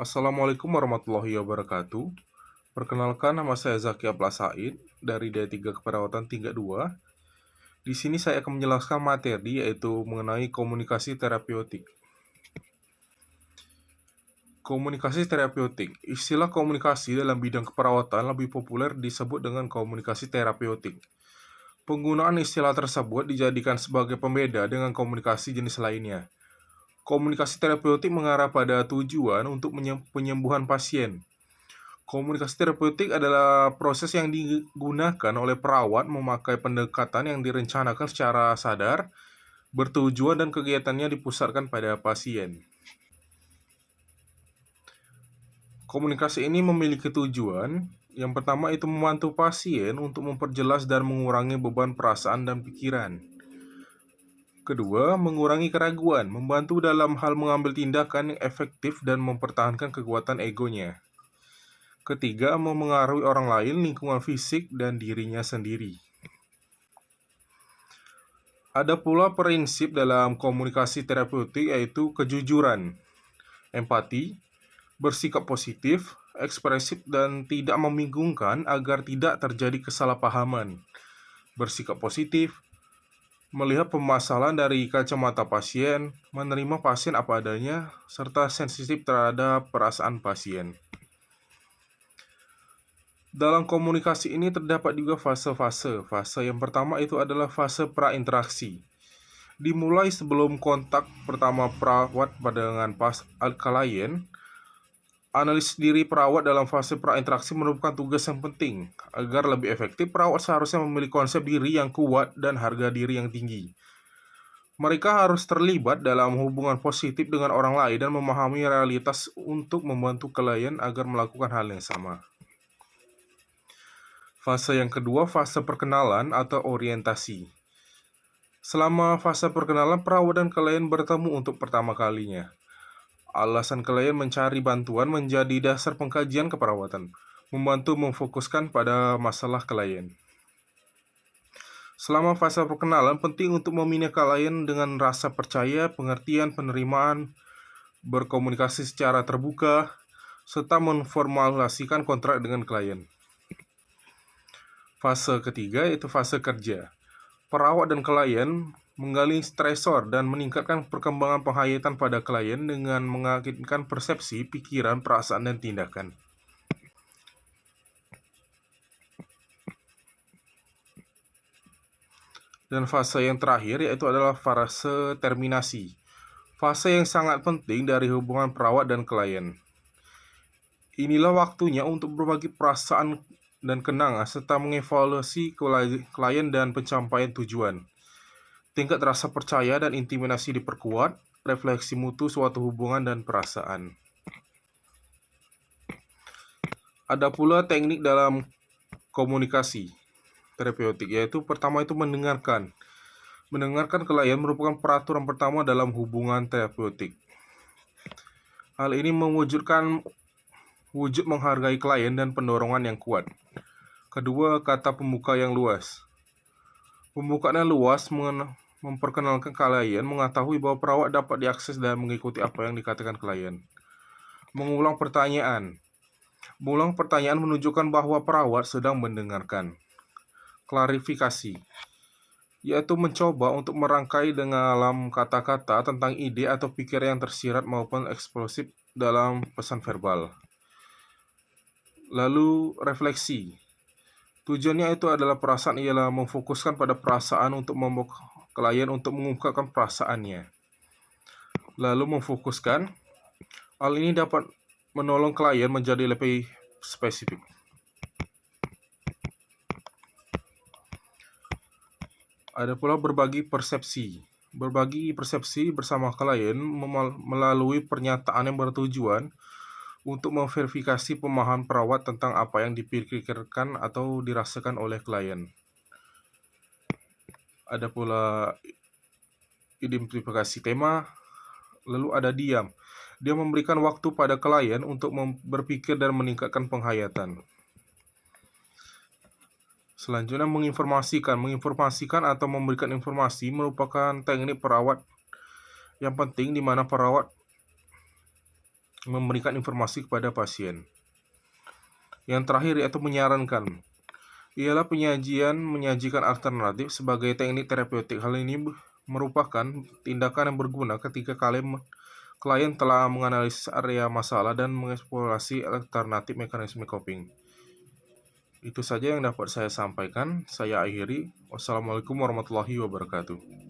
Assalamualaikum warahmatullahi wabarakatuh. Perkenalkan, nama saya Zaki Abla Said dari D3 Keperawatan tingkat 2. Di sini saya akan menjelaskan materi yaitu mengenai komunikasi terapeutik. Komunikasi terapeutik. Istilah komunikasi dalam bidang keperawatan lebih populer disebut dengan komunikasi terapeutik. Penggunaan istilah tersebut dijadikan sebagai pembeda dengan komunikasi jenis lainnya. Komunikasi terapeutik mengarah pada tujuan untuk penyembuhan pasien. Komunikasi terapeutik adalah proses yang digunakan oleh perawat memakai pendekatan yang direncanakan secara sadar, bertujuan dan kegiatannya dipusatkan pada pasien. Komunikasi ini memiliki tujuan. Yang pertama itu membantu pasien untuk memperjelas dan mengurangi beban perasaan dan pikiran. Kedua, mengurangi keraguan, membantu dalam hal mengambil tindakan yang efektif dan mempertahankan kekuatan egonya. Ketiga, memengaruhi orang lain, lingkungan fisik, dan dirinya sendiri. Ada pula prinsip dalam komunikasi terapeutik yaitu kejujuran, empati, bersikap positif, ekspresif, dan tidak membingungkan agar tidak terjadi kesalahpahaman. Bersikap positif, melihat permasalahan dari kacamata pasien, menerima pasien apa adanya, serta sensitif terhadap perasaan pasien. Dalam komunikasi ini terdapat juga fase-fase. Fase yang pertama itu adalah fase prainteraksi. Dimulai sebelum kontak pertama perawat dengan klien. Analisis diri perawat dalam fase prainteraksi merupakan tugas yang penting. Agar lebih efektif, perawat seharusnya memiliki konsep diri yang kuat dan harga diri yang tinggi. Mereka harus terlibat dalam hubungan positif dengan orang lain dan memahami realitas untuk membantu klien agar melakukan hal yang sama. Fase yang kedua, fase perkenalan atau orientasi. Selama fase perkenalan, perawat dan klien bertemu untuk pertama kalinya. Alasan klien mencari bantuan menjadi dasar pengkajian keperawatan, membantu memfokuskan pada masalah klien. Selama fase perkenalan, penting untuk membina klien dengan rasa percaya, pengertian, penerimaan, berkomunikasi secara terbuka, serta memformulasikan kontrak dengan klien. Fase ketiga yaitu fase kerja. Perawat dan klien menggali stresor dan meningkatkan perkembangan penghayatan pada klien dengan mengakibatkan persepsi, pikiran, perasaan, dan tindakan. Dan fase yang terakhir yaitu adalah fase terminasi. Fase yang sangat penting dari hubungan perawat dan klien. Inilah waktunya untuk berbagi perasaan dan kenangan serta mengevaluasi klien dan pencapaian tujuan. Tingkat rasa percaya dan intimidasi diperkuat, refleksi mutu suatu hubungan dan perasaan. Ada pula teknik dalam komunikasi terapeutik, yaitu pertama itu mendengarkan. Mendengarkan klien merupakan peraturan pertama dalam hubungan terapeutik. Hal ini mewujudkan wujud menghargai klien dan pendorongan yang kuat. Kedua, kata pembuka yang luas. Pembukaan yang luas memperkenalkan klien, mengetahui bahwa perawat dapat diakses dan mengikuti apa yang dikatakan klien. Mengulang pertanyaan. Mengulang pertanyaan menunjukkan bahwa perawat sedang mendengarkan. Klarifikasi, yaitu mencoba untuk merangkai dalam kata-kata tentang ide atau pikiran yang tersirat maupun eksplosif dalam pesan verbal. Lalu refleksi. Tujuannya itu adalah perasaan ialah memfokuskan pada perasaan untuk membawa klien untuk mengungkapkan perasaannya. Lalu memfokuskan. Hal ini dapat menolong klien menjadi lebih spesifik. Ada pula berbagi persepsi. Berbagi persepsi bersama klien melalui pernyataan yang bertujuan untuk memverifikasi pemahaman perawat tentang apa yang dipikirkan atau dirasakan oleh klien. Ada pula identifikasi tema, lalu ada diam. Dia memberikan waktu pada klien untuk berpikir dan meningkatkan penghayatan. Selanjutnya menginformasikan atau memberikan informasi merupakan teknik perawat yang penting di mana perawat memberikan informasi kepada pasien. Yang terakhir yaitu menyarankan, ialah menyajikan alternatif sebagai teknik terapeutik. Hal ini merupakan tindakan yang berguna ketika klien telah menganalisis area masalah dan mengeksplorasi alternatif mekanisme coping. Itu saja yang dapat saya sampaikan. Saya akhiri. Wassalamualaikum warahmatullahi wabarakatuh.